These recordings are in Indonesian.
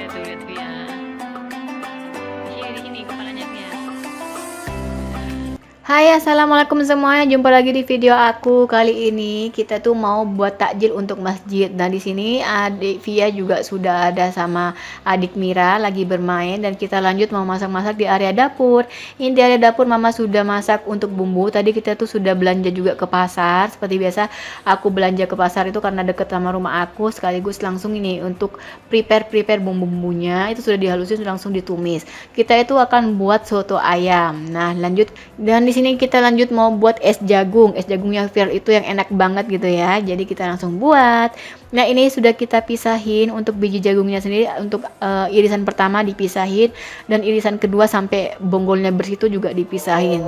tuh lihat tuh ya. Di sini kepalanya Via. Hai, assalamualaikum semuanya. Jumpa lagi di video aku. Kali ini kita tuh mau buat takjil untuk masjid. Dan di sini adik Via juga sudah ada sama adik Mira lagi bermain, dan kita lanjut mau masak-masak di area dapur. Ini di area dapur Mama sudah masak untuk bumbu. Tadi kita tuh sudah belanja juga ke pasar. Seperti biasa aku belanja ke pasar itu karena deket sama rumah aku, sekaligus langsung ini untuk prepare bumbu-bumbunya. Itu sudah dihalusin, sudah langsung ditumis. Kita itu akan buat soto ayam. Nah, lanjut. Dan di sini kita lanjut mau buat es jagungnya Fir itu yang enak banget gitu ya. Jadi kita langsung buat. Nah, ini sudah kita pisahin untuk biji jagungnya sendiri, untuk irisan pertama dipisahin, dan irisan kedua sampai bonggolnya bersih itu juga dipisahin.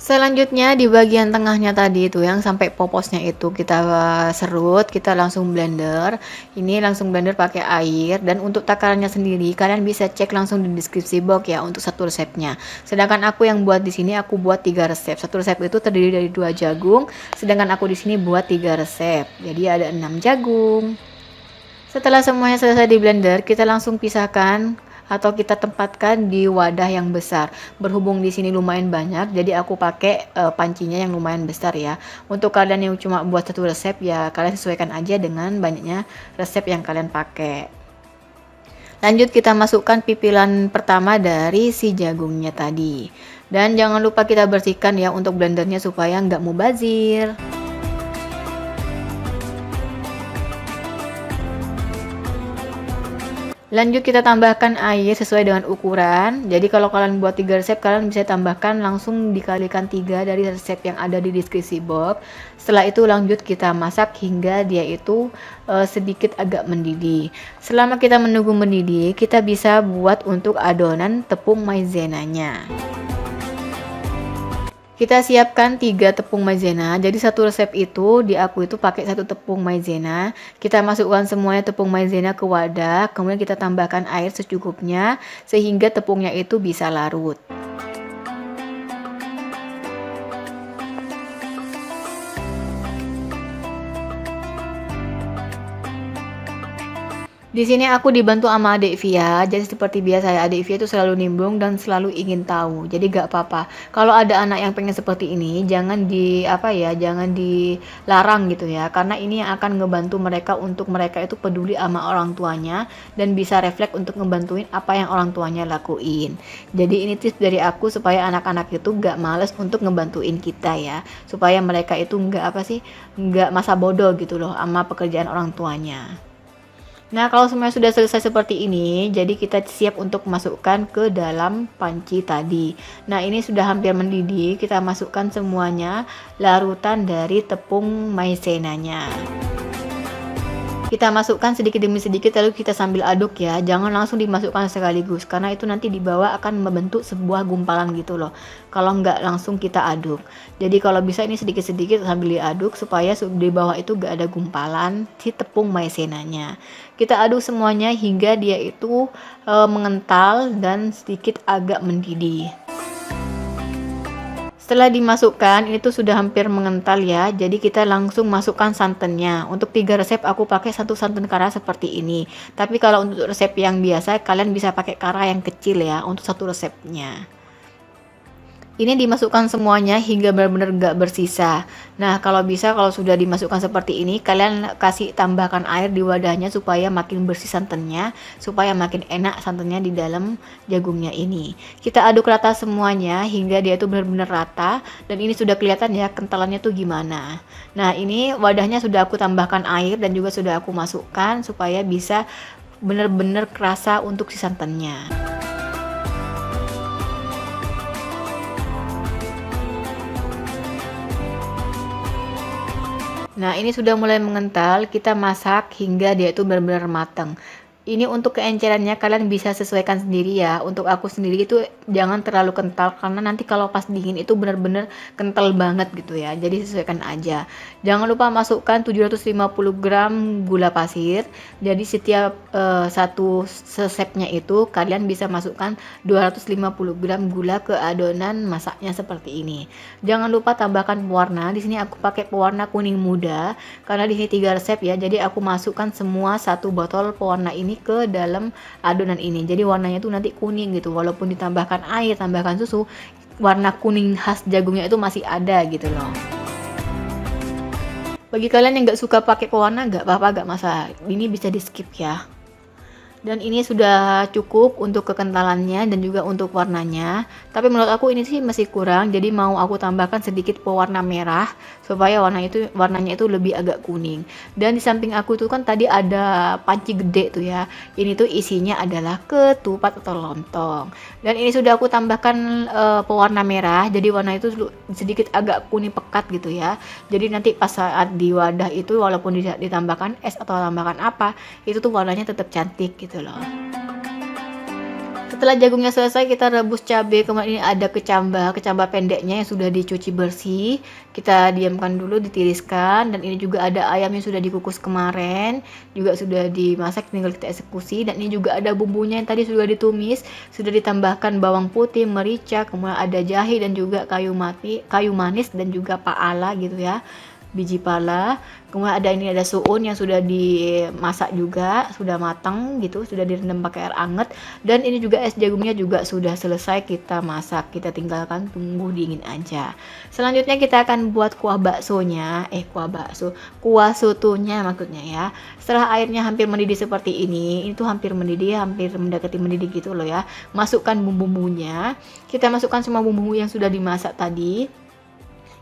Selanjutnya di bagian tengahnya tadi itu yang sampai poposnya itu kita serut, kita langsung blender. Ini langsung blender pakai air, dan untuk takarannya sendiri kalian bisa cek langsung di deskripsi box ya untuk satu resepnya. Sedangkan aku yang buat di sini aku buat 3 resep. Satu resep itu terdiri dari 2 jagung, sedangkan aku di sini buat 3 resep. Jadi ada 6 jagung. Setelah semuanya selesai di blender, kita langsung pisahkan atau kita tempatkan di wadah yang besar. Berhubung di sini lumayan banyak, jadi aku pakai pancinya yang lumayan besar ya. Untuk kalian yang cuma buat satu resep ya kalian sesuaikan aja dengan banyaknya resep yang kalian pakai. Lanjut kita masukkan pipilan pertama dari si jagungnya tadi. Dan jangan lupa kita bersihkan ya untuk blendernya supaya nggak mubazir. Lanjut kita tambahkan air sesuai dengan ukuran. Jadi kalau kalian buat 3 resep, kalian bisa tambahkan langsung dikalikan 3 dari resep yang ada di deskripsi box. Setelah itu lanjut kita masak hingga dia itu sedikit agak mendidih. Selama kita menunggu mendidih, kita bisa buat untuk adonan tepung maizenanya. Kita siapkan 3 tepung maizena. Jadi satu resep itu di aku itu pakai 1 tepung maizena. Kita masukkan semuanya tepung maizena ke wadah, kemudian kita tambahkan air secukupnya sehingga tepungnya itu bisa larut. Di sini aku dibantu sama adik Via, jadi seperti biasa ya, adik Via itu selalu nimbrung dan selalu ingin tahu. Jadi gak apa-apa. Kalau ada anak yang pengen seperti ini, jangan jangan dilarang gitu ya. Karena ini yang akan ngebantu mereka untuk mereka itu peduli sama orang tuanya dan bisa refleks untuk ngebantuin apa yang orang tuanya lakuin. Jadi ini tips dari aku supaya anak-anak itu gak males untuk ngebantuin kita ya. Supaya mereka itu gak masa bodoh gitu loh sama pekerjaan orang tuanya. Nah, kalau semuanya sudah selesai seperti ini, jadi kita siap untuk masukkan ke dalam panci tadi. Nah, ini sudah hampir mendidih, kita masukkan semuanya larutan dari tepung maizenanya. Kita masukkan sedikit demi sedikit, lalu kita sambil aduk ya, jangan langsung dimasukkan sekaligus karena itu nanti di bawah akan membentuk sebuah gumpalan gitu loh kalau nggak langsung kita aduk. Jadi kalau bisa ini sedikit-sedikit sambil diaduk supaya di bawah itu nggak ada gumpalan si tepung maizenanya. Kita aduk semuanya hingga dia itu mengental dan sedikit agak mendidih. Setelah dimasukkan, ini tuh sudah hampir mengental ya. Jadi kita langsung masukkan santannya. Untuk 3 resep aku pakai 1 santan kara seperti ini. Tapi kalau untuk resep yang biasa, kalian bisa pakai kara yang kecil ya untuk satu resepnya. Ini dimasukkan semuanya hingga benar-benar gak bersisa. Nah, kalau bisa kalau sudah dimasukkan seperti ini, kalian kasih tambahkan air di wadahnya supaya makin bersih santannya, supaya makin enak santannya di dalam jagungnya ini. Kita aduk rata semuanya hingga dia itu benar-benar rata, dan ini sudah kelihatan ya kentalannya tuh gimana. Nah, ini wadahnya sudah aku tambahkan air dan juga sudah aku masukkan supaya bisa benar-benar kerasa untuk si santannya. Nah, ini sudah mulai mengental, kita masak hingga dia itu benar-benar matang. Ini untuk keencerannya kalian bisa sesuaikan sendiri ya. Untuk aku sendiri itu jangan terlalu kental karena nanti kalau pas dingin itu benar-benar kental banget gitu ya. Jadi sesuaikan aja. Jangan lupa masukkan 750 gram gula pasir. Jadi setiap satu sesepnya itu kalian bisa masukkan 250 gram gula ke adonan masaknya seperti ini. Jangan lupa tambahkan pewarna. Di sini aku pakai pewarna kuning muda karena di sini 3 resep ya. Jadi aku masukkan semua satu botol pewarna ini ke dalam adonan ini. Jadi warnanya tuh nanti kuning gitu. Walaupun ditambahkan air, tambahkan susu, warna kuning khas jagungnya itu masih ada gitu loh. Bagi kalian yang nggak suka pakai pewarna, nggak apa-apa, nggak masalah. Ini bisa di skip ya. Dan ini sudah cukup untuk kekentalannya dan juga untuk warnanya. Tapi menurut aku ini sih masih kurang, jadi mau aku tambahkan sedikit pewarna merah supaya warnanya itu lebih agak kuning. Dan di samping aku tuh kan tadi ada panci gede tuh ya. Ini tuh isinya adalah ketupat atau lontong. Dan ini sudah aku tambahkan pewarna merah, jadi warna itu sedikit agak kuning pekat gitu ya. Jadi nanti pas saat di wadah itu walaupun ditambahkan es atau tambahkan apa, itu tuh warnanya tetap cantik gitu loh. Setelah jagungnya selesai, kita rebus cabai. Kemudian ini ada kecambah pendeknya yang sudah dicuci bersih. Kita diamkan dulu, ditiriskan. Dan ini juga ada ayam yang sudah dikukus kemarin, juga sudah dimasak, tinggal kita eksekusi. Dan ini juga ada bumbunya yang tadi sudah ditumis, sudah ditambahkan bawang putih, merica, kemudian ada jahe dan juga kayu manis dan juga pala gitu ya, biji pala. Kemudian ada suun yang sudah dimasak juga, sudah matang gitu, sudah direndam pakai air hangat. Dan ini juga es jagungnya juga sudah selesai kita masak, kita tinggalkan tunggu dingin aja. Selanjutnya kita akan buat kuah sotonya maksudnya ya. Setelah airnya hampir mendidih seperti ini tuh hampir mendidih, hampir mendekati mendidih gitu loh ya. Masukkan bumbu-bumbunya. Kita masukkan semua bumbu yang sudah dimasak tadi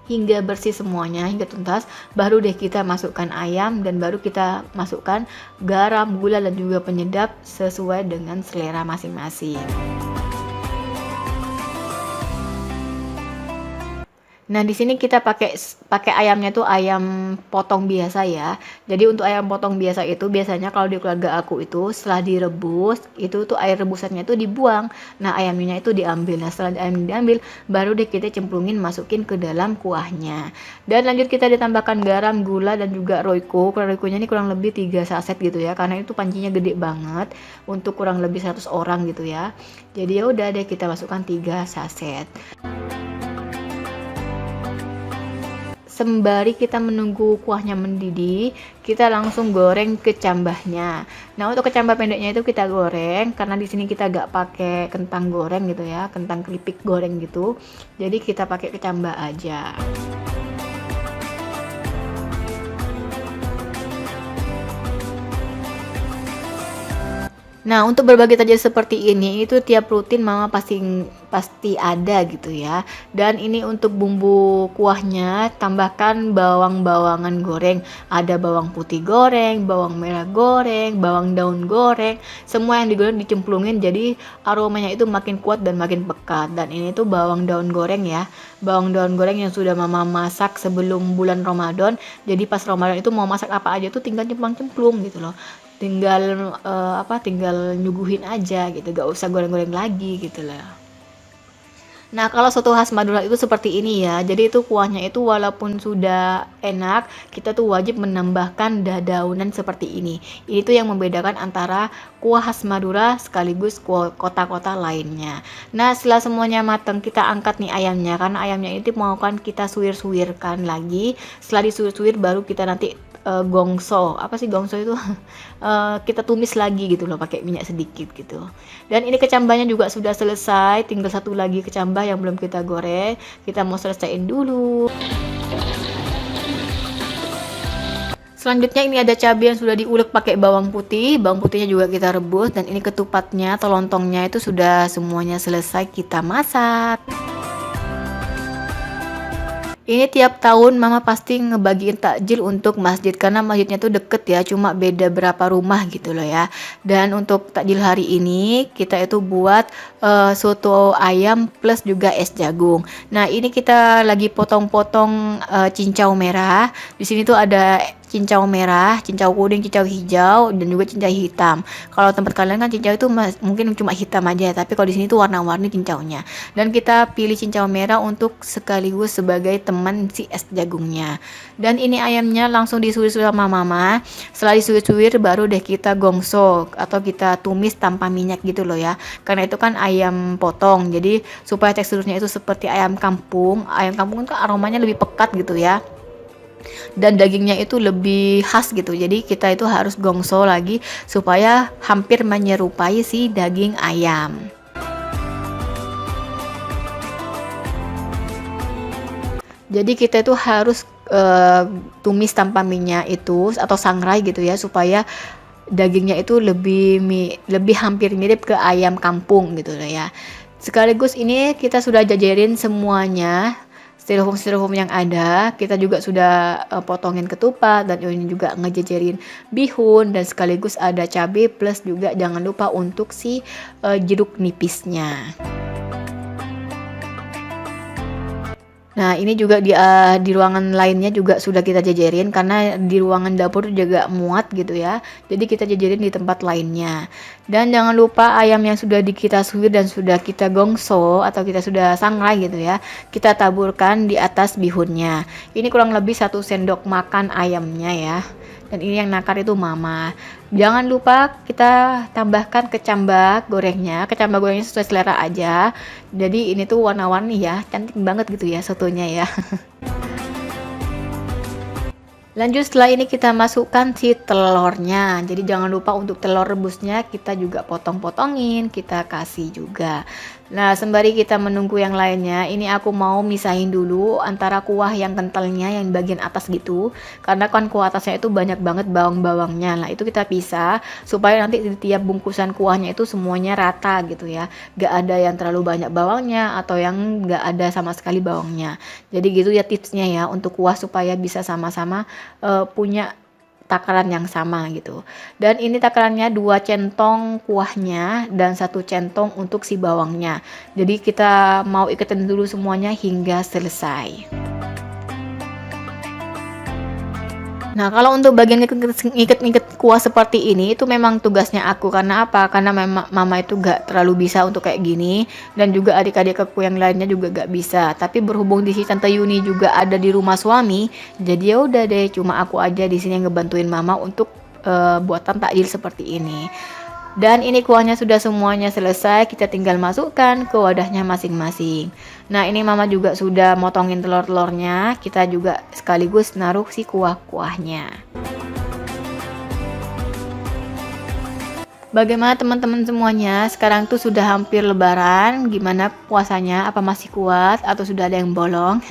hingga bersih semuanya, hingga tuntas. Baru deh kita masukkan ayam dan baru kita masukkan garam, gula dan juga penyedap sesuai dengan selera masing-masing. Nah, di sini kita pakai ayamnya tuh ayam potong biasa ya. Jadi untuk ayam potong biasa itu biasanya kalau di keluarga aku itu setelah direbus, itu tuh air rebusannya itu dibuang. Nah, ayamnya itu diambil. Nah, setelah ayam diambil, baru deh kita cemplungin, masukin ke dalam kuahnya. Dan lanjut kita ditambahkan garam, gula dan juga royco. Royconya ini kurang lebih 3 saset gitu ya. Karena itu pancinya gede banget untuk kurang lebih 100 orang gitu ya. Jadi ya udah deh kita masukkan 3 saset. Sembari kita menunggu kuahnya mendidih, kita langsung goreng kecambahnya. Nah, untuk kecambah pendeknya itu kita goreng karena di sini kita gak pakai kentang goreng gitu ya, kentang keripik goreng gitu. Jadi kita pakai kecambah aja. Nah, untuk berbagi takjil seperti ini itu tiap rutin mama pasti ada gitu ya. Dan ini untuk bumbu kuahnya tambahkan bawang-bawangan goreng. Ada bawang putih goreng, bawang merah goreng, bawang daun goreng. Semua yang digoreng dicemplungin jadi aromanya itu makin kuat dan makin pekat. Dan ini tuh bawang daun goreng ya. Bawang daun goreng yang sudah mama masak sebelum bulan Ramadan. Jadi pas Ramadan itu mau masak apa aja tuh tinggal cemplung-cemplung gitu loh. Tinggal nyuguhin aja gitu, gak usah goreng-goreng lagi gitu lah. Nah, kalau soto khas Madura itu seperti ini ya. Jadi itu kuahnya itu walaupun sudah enak, kita tuh wajib menambahkan dadaunan seperti ini. Ini tuh yang membedakan antara kuah khas Madura sekaligus kota-kota lainnya. Nah, setelah semuanya matang, kita angkat nih ayamnya karena ayamnya itu mau kan kita suwir-suwirkan lagi. Setelah disuwir-suwir baru kita nanti gongso. Apa sih gongso itu? Kita tumis lagi gitu loh pakai minyak sedikit gitu. Dan ini kecambahnya juga sudah selesai, tinggal satu lagi kecambah yang belum kita goreng. Kita mau selesaiin dulu. Selanjutnya ini ada cabai yang sudah diulek pakai bawang putih. Bawang putihnya juga kita rebus dan ini ketupatnya atau lontongnya itu sudah semuanya selesai kita masak. Ini tiap tahun mama pasti ngebagiin takjil untuk masjid karena masjidnya tuh deket ya, cuma beda berapa rumah gitu loh ya. Dan untuk takjil hari ini kita itu buat soto ayam plus juga es jagung. Nah, ini kita lagi potong-potong cincau merah. Di sini tuh ada cincau merah, cincau kuning, cincau hijau, dan juga cincau hitam. Kalau tempat kalian kan cincau itu mungkin cuma hitam aja, tapi kalau di sini tuh warna-warni cincaunya. Dan kita pilih cincau merah untuk sekaligus sebagai teman si es jagungnya. Dan ini ayamnya langsung disuir-suir sama mama. Setelah disuir-suir baru deh kita gongso atau kita tumis tanpa minyak gitu loh ya. Karena itu kan ayam potong, jadi supaya teksturnya itu seperti ayam kampung. Ayam kampung kan aromanya lebih pekat gitu ya, dan dagingnya itu lebih khas gitu. Jadi kita itu harus gongso lagi supaya hampir menyerupai si daging ayam. Jadi kita itu harus tumis tanpa minyak itu atau sangrai gitu ya, supaya dagingnya itu lebih hampir mirip ke ayam kampung gitu loh ya. Sekaligus ini kita sudah jajarin semuanya, styrofoam yang ada. Kita juga sudah potongin ketupat, dan ini juga ngejajarin bihun, dan sekaligus ada cabai plus juga jangan lupa untuk si jeruk nipisnya. Nah, ini juga di ruangan lainnya juga sudah kita jajarin, karena di ruangan dapur juga muat gitu ya. Jadi kita jajarin di tempat lainnya. Dan jangan lupa ayam yang sudah kita suwir dan sudah kita gongso atau kita sudah sangrai gitu ya, kita taburkan di atas bihunnya. Ini kurang lebih 1 sendok makan ayamnya ya. Dan ini yang nakar itu mama. Jangan lupa kita tambahkan kecambah gorengnya. Kecambah gorengnya sesuai selera aja. Jadi ini tuh warna-warni ya, cantik banget gitu ya sotonya ya. Lanjut, setelah ini kita masukkan si telurnya. Jadi jangan lupa untuk telur rebusnya kita juga potong-potongin, kita kasih juga. Nah, sembari kita menunggu yang lainnya, ini aku mau misahin dulu antara kuah yang kentalnya yang bagian atas gitu. Karena kan kuah atasnya itu banyak banget bawang-bawangnya. Nah, itu kita pisah supaya nanti di tiap bungkusan kuahnya itu semuanya rata gitu ya. Gak ada yang terlalu banyak bawangnya atau yang gak ada sama sekali bawangnya. Jadi gitu ya tipsnya ya untuk kuah supaya bisa sama-sama punya takaran yang sama gitu. Dan ini takarannya 2 centong kuahnya dan 1 centong untuk si bawangnya. Jadi kita mau iketin dulu semuanya hingga selesai. Nah, kalau untuk bagian ngiket-ngiket kuah seperti ini itu memang tugasnya aku. Karena apa? Karena mama itu gak terlalu bisa untuk kayak gini, dan juga adik-adik aku yang lainnya juga gak bisa. Tapi berhubung di sini Tante Yuni juga ada di rumah suami, jadi ya udah deh, cuma aku aja di sini yang ngebantuin mama untuk buatan takjil seperti ini. Dan ini kuahnya sudah semuanya selesai, kita tinggal masukkan ke wadahnya masing-masing. Nah, ini mama juga sudah motongin telur-telurnya, kita juga sekaligus naruh si kuah-kuahnya. Bagaimana teman-teman semuanya? Sekarang tuh sudah hampir lebaran, gimana puasanya? Apa masih kuat atau sudah ada yang bolong?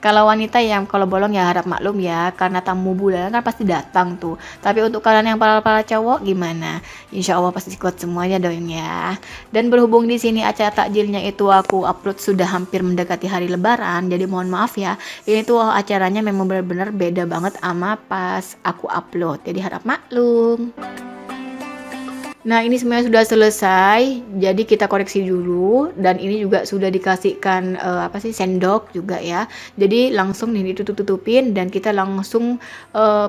Kalau wanita yang kalau bolong ya harap maklum ya, karena tamu bulan kan pasti datang tuh. Tapi untuk kalian yang para cowok gimana? Insya Allah pasti kuat semuanya dong ya. Dan berhubung di sini acara takjilnya itu aku upload sudah hampir mendekati hari lebaran, jadi mohon maaf ya. Ini tuh acaranya memang benar-benar beda banget sama pas aku upload. Jadi harap maklum. Nah, ini semuanya sudah selesai, jadi kita koreksi dulu. Dan ini juga sudah dikasihkan sendok juga ya. Jadi langsung nih ditutup-tutupin, dan kita langsung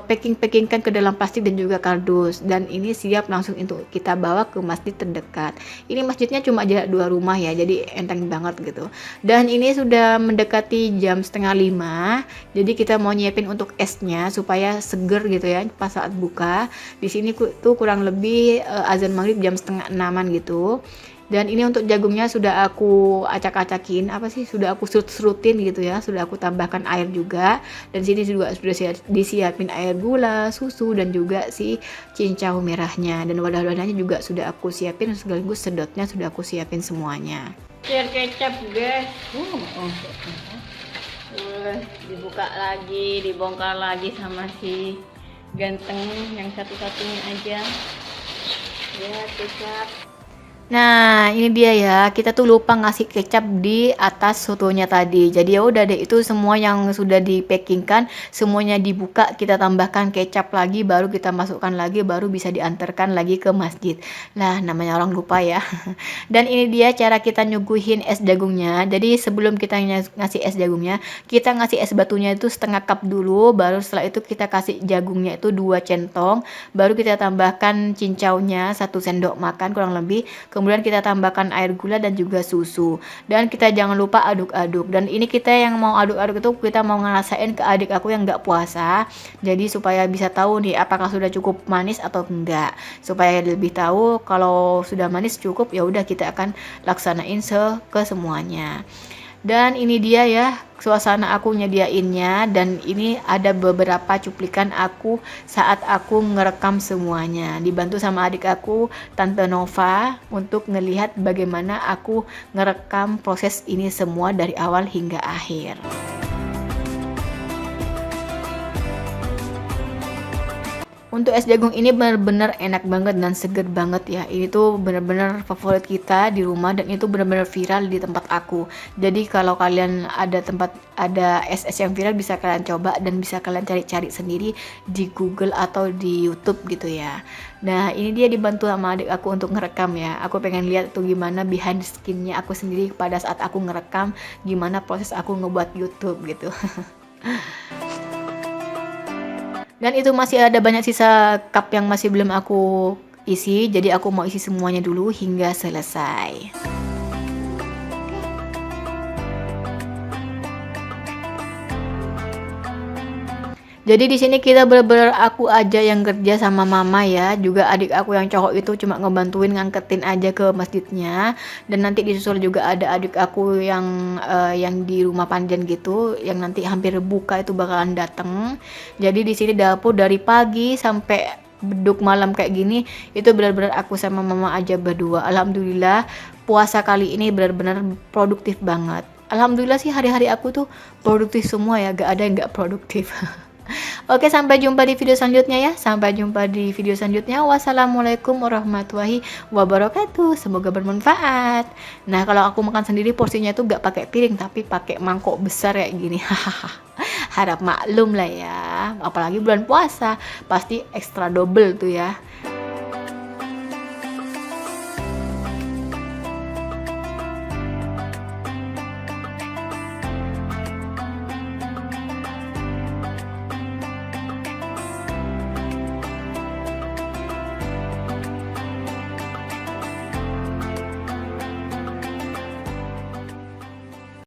packingkan ke dalam plastik dan juga kardus. Dan ini siap langsung untuk kita bawa ke masjid terdekat. Ini masjidnya cuma jarak 2 rumah ya, jadi enteng banget gitu. Dan ini sudah mendekati jam 4:30, jadi kita mau nyiapin untuk esnya supaya seger gitu ya pas saat buka. Di sini tuh kurang lebih azan maghrib jam 5:30 gitu. Dan ini untuk jagungnya sudah aku acak-acakin, sudah aku serut-serutin gitu ya, sudah aku tambahkan air juga. Dan sini juga sudah disiapin air gula, susu, dan juga si cincau merahnya. Dan wadah-wadahnya juga sudah aku siapin, sekaligus sedotnya sudah aku siapin semuanya. Air kecap guys. Dibuka lagi, dibongkar lagi sama si ganteng yang satu-satunya aja. Ya, kecap. Nah, ini dia ya, kita tuh lupa ngasih kecap di atas sotonya tadi. Jadi ya udah deh, itu semua yang sudah di-packing-kan, semuanya dibuka, kita tambahkan kecap lagi, baru kita masukkan lagi, baru bisa diantarkan lagi ke masjid. Lah, namanya orang lupa ya. Dan ini dia cara kita nyuguhin es jagungnya. Jadi sebelum kita ngasih es jagungnya, kita ngasih es batunya itu setengah cup dulu, baru setelah itu kita kasih jagungnya itu 2 centong, baru kita tambahkan cincaunya 1 sendok makan kurang lebih. Kemudian kita tambahkan air gula dan juga susu. Dan kita jangan lupa aduk-aduk. Dan ini kita yang mau aduk-aduk itu kita mau ngerasain ke adik aku yang nggak puasa. Jadi supaya bisa tahu nih apakah sudah cukup manis atau enggak. Supaya lebih tahu kalau sudah manis cukup, ya udah kita akan laksanain ke semuanya. Dan ini dia ya suasana aku nyediainnya, dan ini ada beberapa cuplikan aku saat aku ngerekam semuanya, dibantu sama adik aku Tante Nova untuk ngelihat bagaimana aku ngerekam proses ini semua dari awal hingga akhir. Untuk es jagung ini benar-benar enak banget dan seger banget ya. Ini tuh benar-benar favorit kita di rumah, dan itu benar-benar viral di tempat aku. Jadi kalau kalian ada es-es yang viral, bisa kalian coba dan bisa kalian cari-cari sendiri di Google atau di YouTube gitu ya. Nah, ini dia dibantu sama adik aku untuk ngerekam ya. Aku pengen lihat tuh gimana behind the skin-nya aku sendiri pada saat aku ngerekam, gimana proses aku ngebuat YouTube gitu. Dan itu masih ada banyak sisa cup yang masih belum aku isi, jadi aku mau isi semuanya dulu hingga selesai. Jadi di sini kita bener-bener aku aja yang kerja sama mama ya, juga adik aku yang cowok itu cuma ngebantuin ngangketin aja ke masjidnya, dan nanti disusul juga ada adik aku yang di rumah panjen gitu, yang nanti hampir buka itu bakalan dateng. Jadi di sini dapur dari pagi sampai beduk malam kayak gini, itu benar-benar aku sama mama aja berdua. Alhamdulillah puasa kali ini benar-benar produktif banget. Alhamdulillah sih hari-hari aku tuh produktif semua ya, gak ada yang gak produktif. Oke, sampai jumpa di video selanjutnya ya. Sampai jumpa di video selanjutnya. Wassalamualaikum warahmatullahi wabarakatuh. Semoga bermanfaat. Nah, kalau aku makan sendiri porsinya tuh gak pakai piring, tapi pakai mangkok besar kayak gini. Harap maklum lah ya. Apalagi bulan puasa, pasti ekstra double tuh ya.